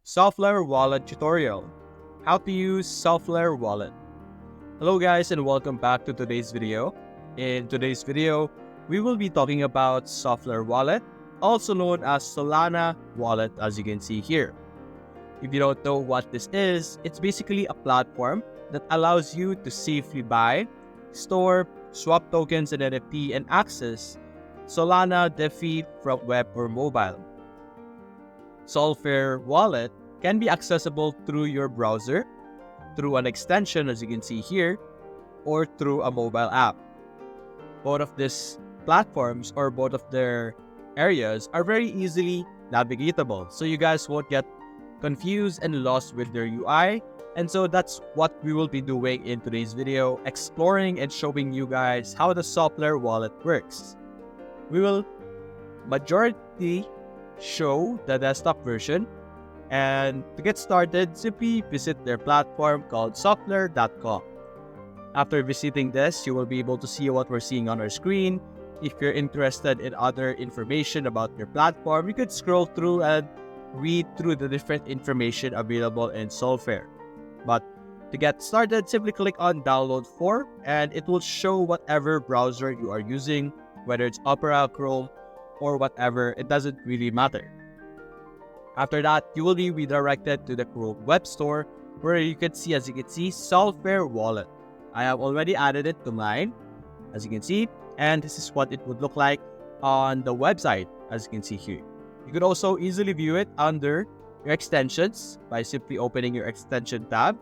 Solflare Wallet tutorial. How to use Solflare Wallet. Hello guys and welcome back to today's video. In today's video, we will be talking about Solflare Wallet, also known as Solana Wallet as you can see here. If you don't know what this is, it's basically a platform that allows you to safely buy, store, swap tokens and NFT and access Solana DeFi from web or mobile. Solflare Wallet can be accessible through your browser, through an extension as you can see here, or through a mobile app. Both of these platforms or both of their areas are very easily navigatable, so you guys won't get confused and lost with their UI. And so that's what we will be doing in today's video, exploring and showing you guys how the Solflare Wallet works. We will majority show the desktop version, and to get started, simply visit their platform called solflare.com. After visiting this, you will be able to see what we're seeing on our screen. If you're interested in other information about your platform, you could scroll through and read through the different information available in Solflare. But to get started, simply click on download for, and it will show whatever browser you are using, whether it's Opera, Chrome, or whatever. It doesn't really matter. After that, you will be redirected to the Chrome Web Store, where you can see, as you can see, Solflare Wallet. I have already added it to mine, as you can see, and this is what it would look like on the website, as you can see here. You could also easily view it under your extensions by simply opening your extension tab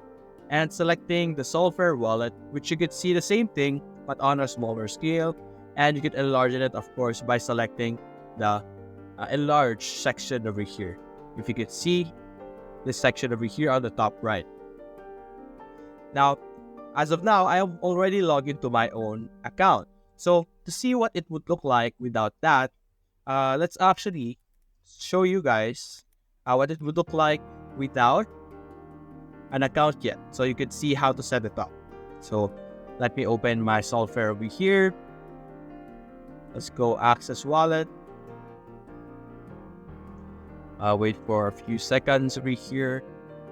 and selecting the Solflare Wallet, which you could see the same thing but on a smaller scale. And you can enlarge it, of course, by selecting the enlarge section over here. If you could see this section over here on the top right. Now, as of now, I have already logged into my own account. So to see what it would look like without that, let's actually show you guys what it would look like without an account yet. So you could see how to set it up. So let me open my Solflare over here. Let's go access wallet. Wait for a few seconds over here.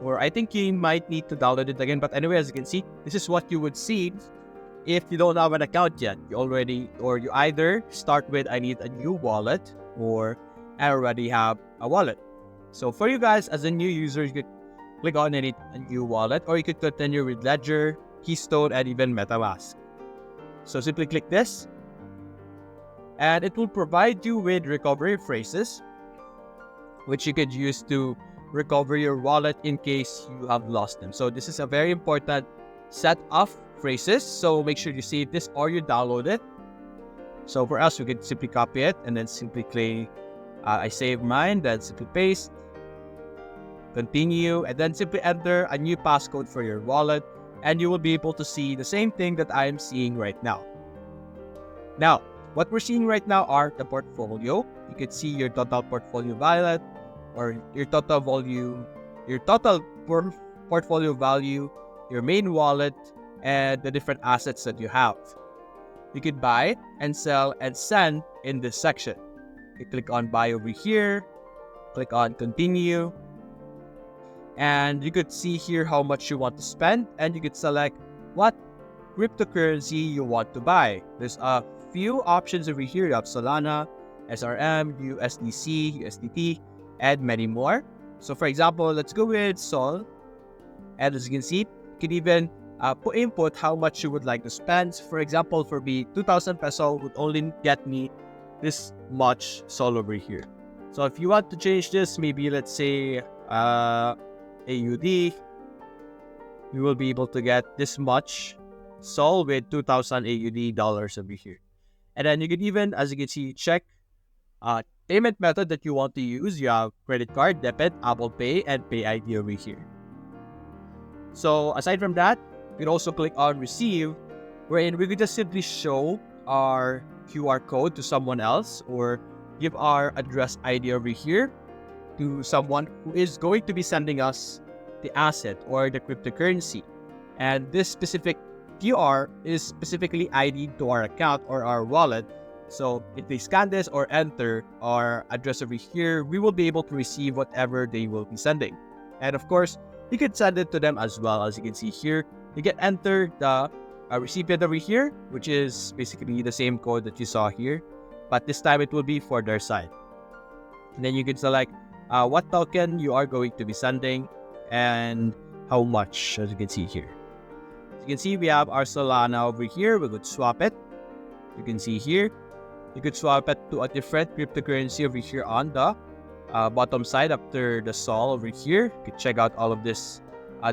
Or I think you might need to download it again. But anyway, as you can see, this is what you would see if you don't have an account yet. You either start with I need a new wallet, or I already have a wallet. So for you guys as a new user, you could click on I need a new wallet, or you could continue with Ledger, Keystone, and even MetaMask. So simply click this, and it will provide you with recovery phrases, which you could use to recover your wallet in case you have lost them. So this is a very important set of phrases, so make sure you save this or you download it. So for us, we can simply copy it and then simply click I save mine, then simply paste, continue, and then simply enter a new passcode for your wallet, and you will be able to see the same thing that I am seeing right now. Now, what we're seeing right now are the portfolio. You can see your total portfolio wallet, or your total volume, your total portfolio value, your main wallet, and the different assets that you have. You could buy and sell and send in this section. You click on buy over here, click on continue, and you could see here how much you want to spend, and you could select what cryptocurrency you want to buy. There's a few options over here. You have Solana, SRM, USDC, USDT, and many more. So for example, let's go with Sol, and as you can see, you can even input how much you would like to spend. For example, for me, 2,000 peso would only get me this much Sol over here. So if you want to change this, maybe let's say AUD, we will be able to get this much Sol with 2,000 AUD dollars over here. And then you can even, as you can see, check payment method that you want to use. You have credit card, debit, Apple Pay, and Pay ID over here. So aside from that, you can also click on receive, wherein we could just simply show our QR code to someone else, or give our address ID over here to someone who is going to be sending us the asset or the cryptocurrency. And this specific QR is specifically ID'd to our account or our wallet. So if they scan this or enter our address over here, we will be able to receive whatever they will be sending. And of course, you can send it to them as well. As you can see here, you can enter the recipient over here, which is basically the same code that you saw here, but this time it will be for their side. And then you can select what token you are going to be sending and how much, as you can see here. As you can see, we have our Solana over here. We could swap it. You can see here, you could swap it to a different cryptocurrency over here on the bottom side after the Sol over here. You can check out all of this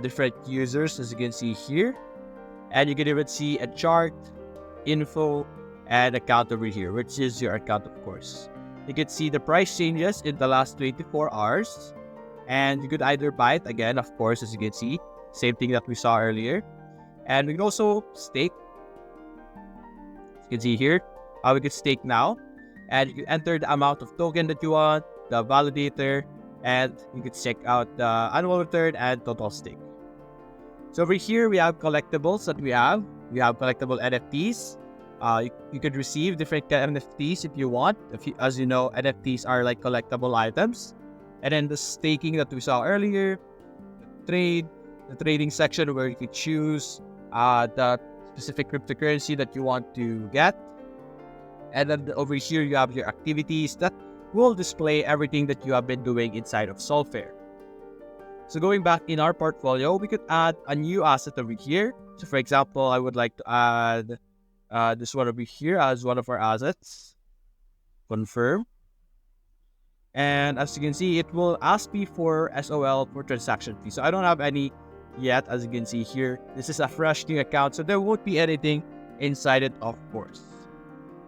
different users, as you can see here. And you can even see a chart, info, and account over here, which is your account, of course. You can see the price changes in the last 24 hours. And you could either buy it again, of course, as you can see. Same thing that we saw earlier. And we can also stake. As you can see here, we could stake now. And you can enter the amount of token that you want, the validator, and you can check out the annual return and total stake. So over here, we have collectibles that we have. We have collectible NFTs. You could receive different NFTs if you want. As you know, NFTs are like collectible items. And then the staking that we saw earlier, the trading section where you could choose the specific cryptocurrency that you want to get. And then over here, you have your activities that will display everything that you have been doing inside of Solflare. So going back in our portfolio, we could add a new asset over here. So for example, I would like to add this one over here as one of our assets. Confirm. And as you can see, it will ask me for SOL for transaction fee. So I don't have any yet, as you can see here. This is a fresh new account, so there won't be anything inside it, of course.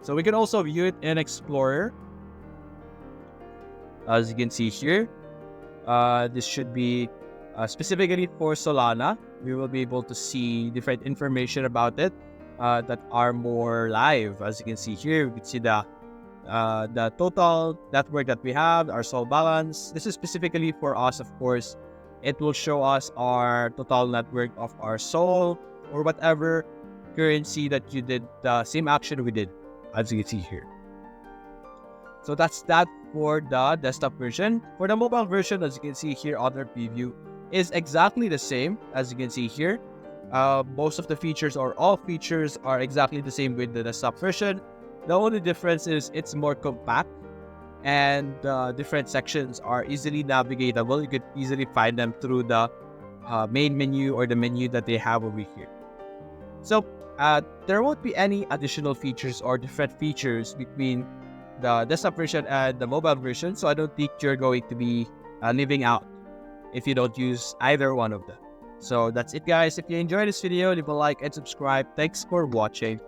So we can also view it in Explorer. As you can see here, this should be specifically for Solana. We will be able to see different information about it that are more live. As you can see here, we can see the total network that we have, our Sol balance. This is specifically for us, of course. It will show us our total network of our Sol or whatever currency that you did, the same action we did, as you can see here. So that's that for the desktop version. For the mobile version, as you can see here on our preview, is exactly the same. As you can see here, most of the features or all features are exactly the same with the desktop version. The only difference is it's more compact and different sections are easily navigatable. You could easily find them through the main menu or the menu that they have over here. So there won't be any additional features or different features between the desktop version and the mobile version. So I don't think you're going to be leaving out if you don't use either one of them. So that's it, guys. If you enjoyed this video, leave a like and subscribe. Thanks for watching.